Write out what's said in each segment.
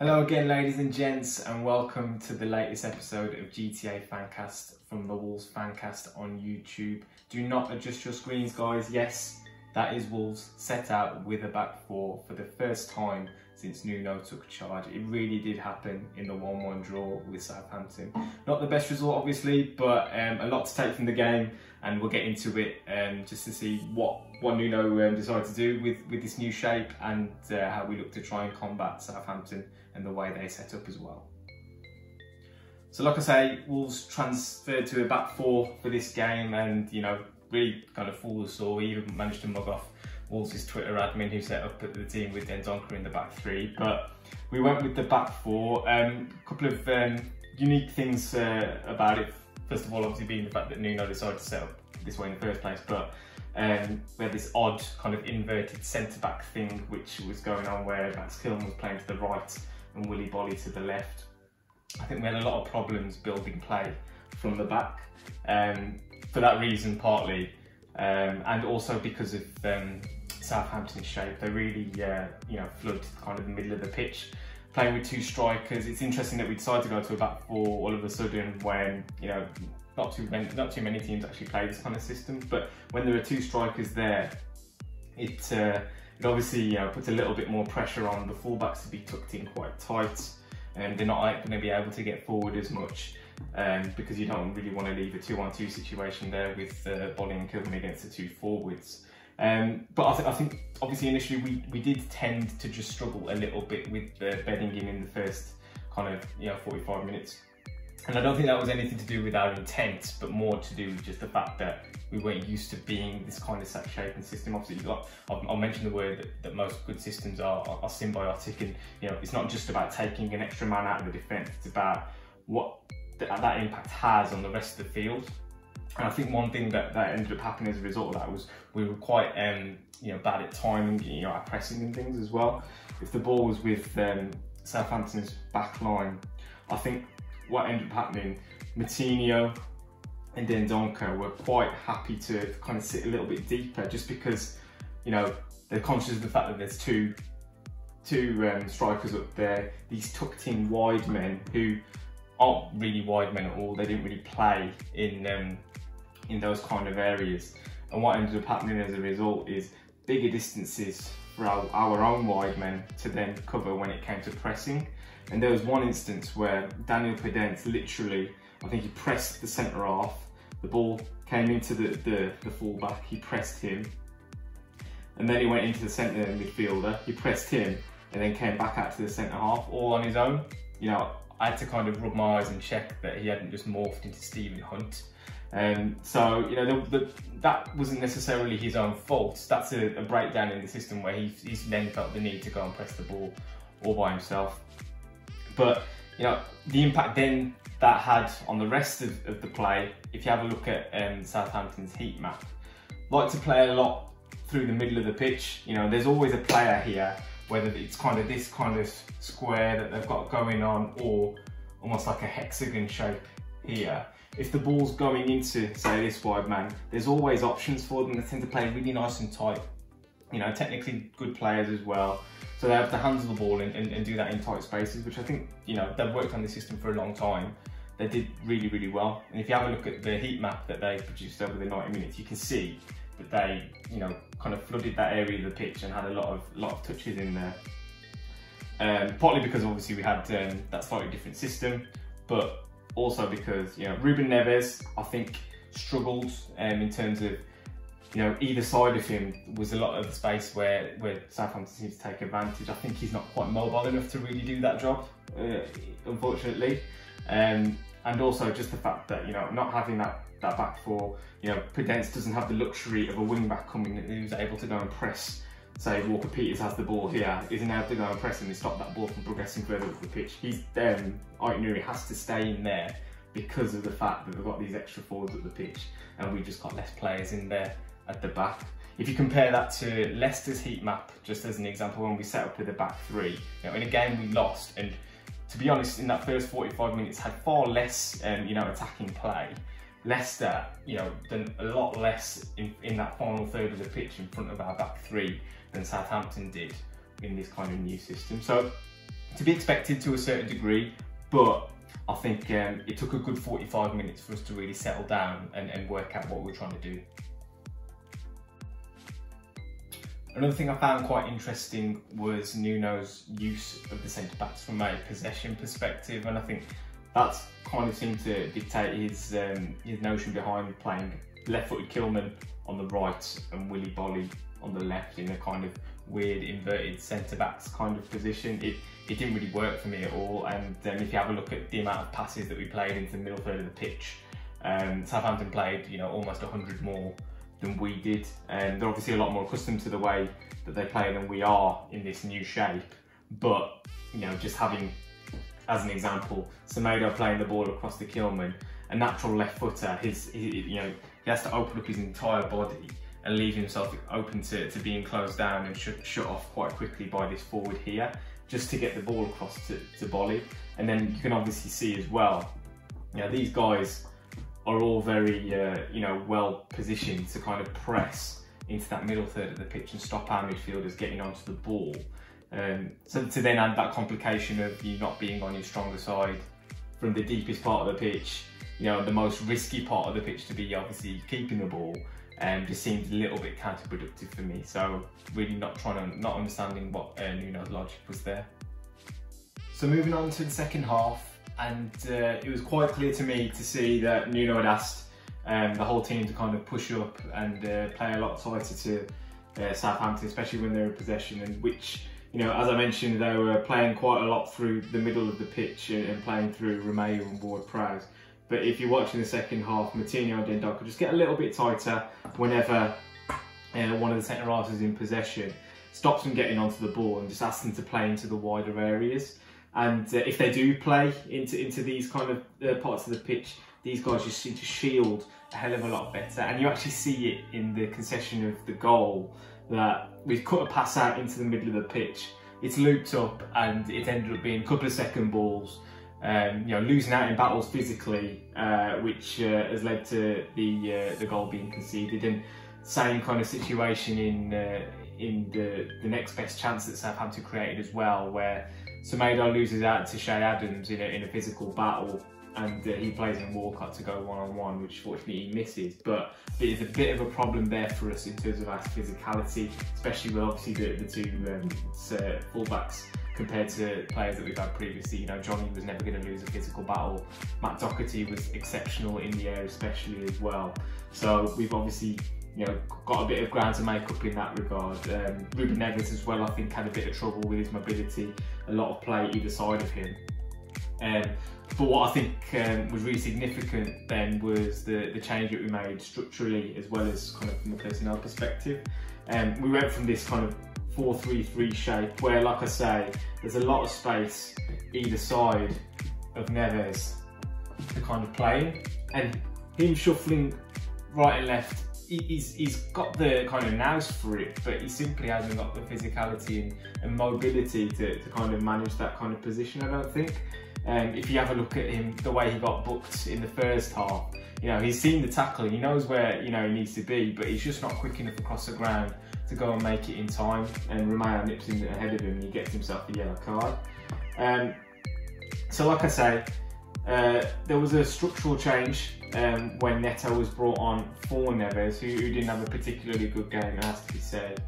Hello again, ladies and gents, and welcome to the latest episode of GTA Fancast from the Wolves Fancast on YouTube. Do not adjust your screens, guys. Yes, that is Wolves set out with a back four for the first time since Nuno took charge. It really did happen in the 1-1 draw with Southampton. Not the best result, obviously, but a lot to take from the game, and we'll get into it just to see what Nuno decided to do with this new shape and how we look to try and combat Southampton and the way they set up as well. So like I say, Wolves transferred to a back four for this game, and really kind of fooled us all. We even managed to mug off Wolves' Twitter admin who set up the team with Dendoncker in the back three. But we went with the back four. A couple of unique things about it. First of all, obviously being the fact that Nuno decided to set up this way in the first place, but we had this odd kind of inverted centre-back thing which was going on where Max Kilman was playing to the right and Willy Bolly to the left. I think we had a lot of problems building play from the back for that reason partly, and also because of Southampton's shape. They really flood kind of the middle of the pitch, playing with two strikers. It's interesting that we decided to go to a back four all of a sudden when not too many teams actually play this kind of system, but when there are two strikers there, it obviously puts a little bit more pressure on the fullbacks to be tucked in quite tight, and they're not going to be able to get forward as much because you don't really want to leave a 2-on-2 situation there with Bolly and Kilman against the two forwards. But I think obviously initially we did tend to just struggle a little bit with bedding in the first kind of 45 minutes. And I don't think that was anything to do with our intent, but more to do with just the fact that we weren't used to being this kind of set shape and system. Obviously, I'll mention the word that most good systems are symbiotic, and it's not just about taking an extra man out of the defence, it's about what that impact has on the rest of the field. And I think one thing that ended up happening as a result of that was we were quite bad at timing, our pressing and things as well. If the ball was with Southampton's back line, I think what ended up happening, Moutinho and Dendoncker were quite happy to kind of sit a little bit deeper, just because they're conscious of the fact that there's two strikers up there, these tucked in wide men who aren't really wide men at all. They didn't really play in those kind of areas, and what ended up happening as a result is bigger distances for our own wide men to then cover when it came to pressing. And there was one instance where Daniel Pedence literally, I think he pressed the centre half, the ball came into the full-back, he pressed him, and then he went into the centre midfielder, he pressed him, and then came back out to the centre half, all on his own. I had to kind of rub my eyes and check that he hadn't just morphed into Stephen Hunt. So that wasn't necessarily his own fault. That's a breakdown in the system where he's then felt the need to go and press the ball all by himself. But the impact then that had on the rest of the play, if you have a look at Southampton's heat map, like to play a lot through the middle of the pitch. There's always a player here, whether it's kind of this kind of square that they've got going on, or almost like a hexagon shape here. If the ball's going into, say, this wide man, there's always options for them. They tend to play really nice and tight. Technically good players as well. So they have to handle the ball and do that in tight spaces, which I think, they've worked on the system for a long time. They did really, really well. And if you have a look at the heat map that they produced over the 90 minutes, you can see that they, kind of flooded that area of the pitch and had a lot of touches in there. Partly because obviously we had that slightly different system, but also because, Ruben Neves, I think, struggled in terms of, either side of him was a lot of the space where Southampton seems to take advantage. I think he's not quite mobile enough to really do that job, unfortunately. And also just the fact that, not having that back four, Pedence doesn't have the luxury of a wing back coming in who's able to go and press. Say Walker Peters has the ball here, isn't able to go and press and stop that ball from progressing further up the pitch. Nuno has to stay in there because of the fact that they've got these extra forwards at the pitch, and we've just got less players in there at the back. If you compare that to Leicester's heat map, just as an example, when we set up with the back three, in a game we lost, and to be honest, in that first 45 minutes had far less attacking play. Leicester, done a lot less in that final third of the pitch in front of our back three than Southampton did in this kind of new system. So to be expected to a certain degree, but I think it took a good 45 minutes for us to really settle down and work out what we were trying to do. Another thing I found quite interesting was Nuno's use of the centre-backs from a possession perspective, and I think that's kind of seemed to dictate his notion behind playing left-footed Kilman on the right and Willy Bolly on the left in a kind of weird inverted centre-backs kind of position. It didn't really work for me at all, and if you have a look at the amount of passes that we played into the middle third of the pitch, Southampton played, you know, almost 100 more than we did, and they're obviously a lot more accustomed to the way that they play than we are in this new shape. But you know, just having as an example Semedo playing the ball across the Kilman, a natural left footer, you know, he has to open up his entire body and leave himself open to being closed down and shut off quite quickly by this forward here, just to get the ball across to Bolly. And then you can obviously see as well, you know, these guys are all very, you know, well positioned to kind of press into that middle third of the pitch and stop our midfielders getting onto the ball. So to then add that complication of you not being on your stronger side from the deepest part of the pitch, you know, the most risky part of the pitch to be obviously keeping the ball, just seemed a little bit counterproductive for me. So really not understanding what Nuno's logic was there. So moving on to the second half, and it was quite clear to me to see that Nuno had asked the whole team to kind of push up and play a lot tighter to Southampton, especially when they were in possession, and which, you know, as I mentioned, they were playing quite a lot through the middle of the pitch and playing through Romeo and Ward-Prowse. But if you're watching the second half, Moutinho and Dendoncker just get a little bit tighter whenever one of the centre halves is in possession, stops them getting onto the ball and just asks them to play into the wider areas. And if they do play into these kind of parts of the pitch, these guys just seem to shield a hell of a lot better. And you actually see it in the concession of the goal, that we've cut a pass out into the middle of the pitch, it's looped up, and it ended up being a couple of second balls, you know, losing out in battles physically, which has led to the goal being conceded. And same kind of situation in the next best chance that Southampton created as well, where Semedo loses out to Shea Adams in a physical battle, and he plays in Walcott to go one-on-one, which fortunately he misses. But it is a bit of a problem there for us in terms of our physicality, especially with obviously the two fullbacks compared to players that we've had previously. You know, Johnny was never going to lose a physical battle. Matt Doherty was exceptional in the air especially as well. So we've obviously, you know, got a bit of ground to make up in that regard. Ruben Neves as well, I think, had a bit of trouble with his mobility, a lot of play either side of him. But what I think was really significant then was the change that we made structurally, as well as kind of from a personnel perspective. We went from this kind of 4-3-3 shape where, like I say, there's a lot of space either side of Neves to kind of play in, and him shuffling right and left, he's got the kind of nous for it, but he simply hasn't got the physicality and mobility to kind of manage that kind of position, I don't think. If you have a look at him, the way he got booked in the first half, you know, he's seen the tackle, he knows where, you know, he needs to be, but he's just not quick enough across the ground to go and make it in time, and Romeo nips in ahead of him and he gets himself a yellow card. So like I say, there was a structural change when Neto was brought on for Neves, who didn't have a particularly good game, it has to be said.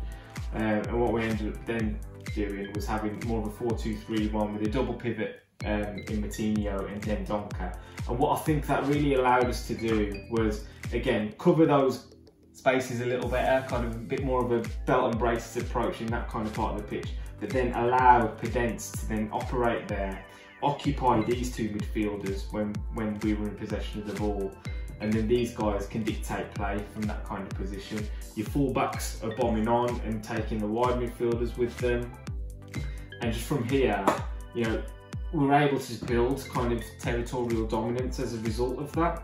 And what we ended up then doing was having more of a 4-2-3-1 with a double pivot in Moutinho and Dendoncker. And what I think that really allowed us to do was, again, cover those spaces a little better, kind of a bit more of a belt and braces approach in that kind of part of the pitch, but then allow Podence to then operate there, occupy these two midfielders when we were in possession of the ball, and then these guys can dictate play from that kind of position. Your fullbacks are bombing on and taking the wide midfielders with them, and just from here, you know, we're able to build kind of territorial dominance as a result of that.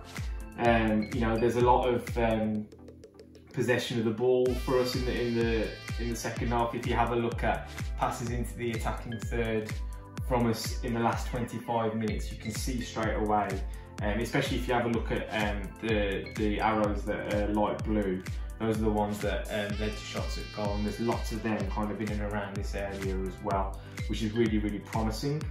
You know, there's a lot of possession of the ball for us in the second half. If you have a look at passes into the attacking third from us in the last 25 minutes, you can see straight away, especially if you have a look at the arrows that are light blue, those are the ones that led to shots at goal, and there's lots of them kind of in and around this area as well. which is really, really promising.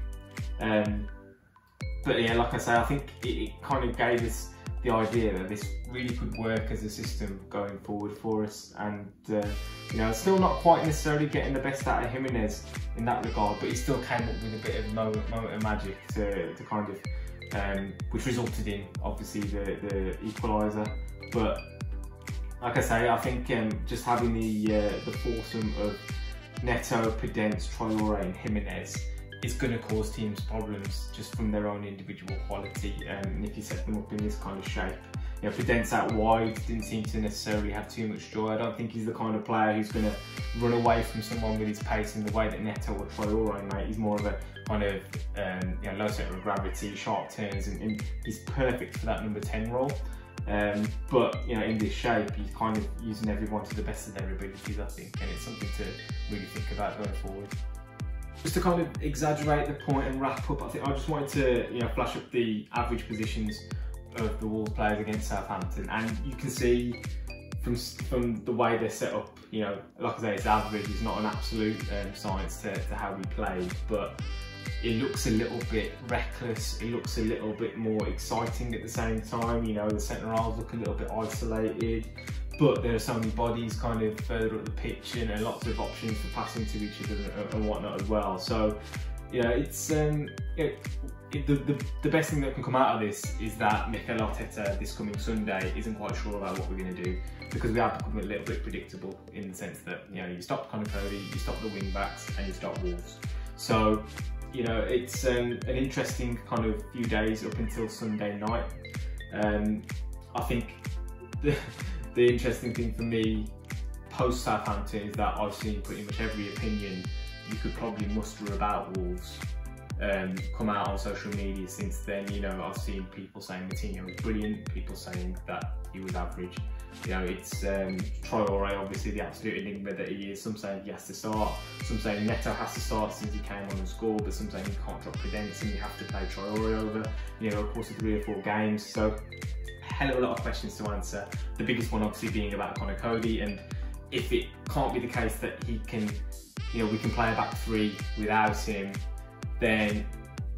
But yeah, like I say, I think it kind of gave us the idea that this really could work as a system going forward for us. And you know, still not quite necessarily getting the best out of Jimenez in that regard, but he still came up with a bit of moment of magic to kind of, which resulted in obviously the equaliser. But like I say, I think just having the foursome of Neto, Podence, Traoré and Jimenez is going to cause teams problems just from their own individual quality. And if you set them up in this kind of shape, you know, Podence out wide didn't seem to necessarily have too much joy. I don't think he's the kind of player who's going to run away from someone with his pace in the way that Neto or Traoré might. He's more of a kind of you know, low centre of gravity, sharp turns, and he's perfect for that number 10 role. But you know, in this shape, he's kind of using everyone to the best of their abilities, I think, and it's something to really think about going forward. Just to kind of exaggerate the point and wrap up, I think I just wanted to, you know, flash up the average positions of the Wolves players against Southampton, and you can see from the way they're set up, you know, like I say, it's average, it's not an absolute science to how we played, but it looks a little bit reckless, it looks a little bit more exciting at the same time. You know, the centre halves look a little bit isolated, but there are so many bodies kind of further up the pitch and lots of options for passing to each other and whatnot as well. So, you know, it's the best thing that can come out of this is that Mikel Arteta this coming Sunday isn't quite sure about what we're going to do, because we have become a little bit predictable in the sense that, you know, you stop Conor Coady, you stop the wing backs, and you stop Wolves. So, you know, it's an interesting kind of few days up until Sunday night. I think the interesting thing for me post Southampton is that I've seen pretty much every opinion you could probably muster about Wolves come out on social media since then. You know, I've seen people saying Moutinho was brilliant, people saying that he was average. You know, it's Traoré, obviously the absolute enigma that he is. Some saying he has to start, some saying Neto has to start since he came on and scored, but some saying he can't drop Podence and you have to play Traoré over, you know, of course, 3 or 4 games. So a hell of a lot of questions to answer. The biggest one obviously being about Conor Coady, and if it can't be the case that he can, you know, we can play a back 3 without him, then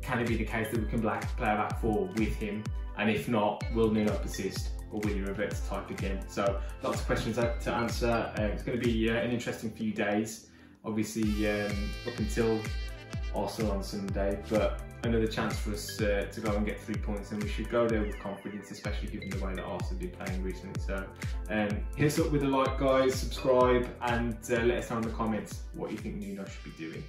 can it be the case that we can play a back 4 with him? And if not, will Nuno persist, or will you revert to type again? So lots of questions to answer. It's going to be an interesting few days, obviously up until Arsenal on Sunday, but another chance for us to go and get 3 points, and we should go there with confidence, especially given the way that Arsenal have been playing recently. So hit us up with a like, guys, subscribe, and let us know in the comments what you think Nuno should be doing.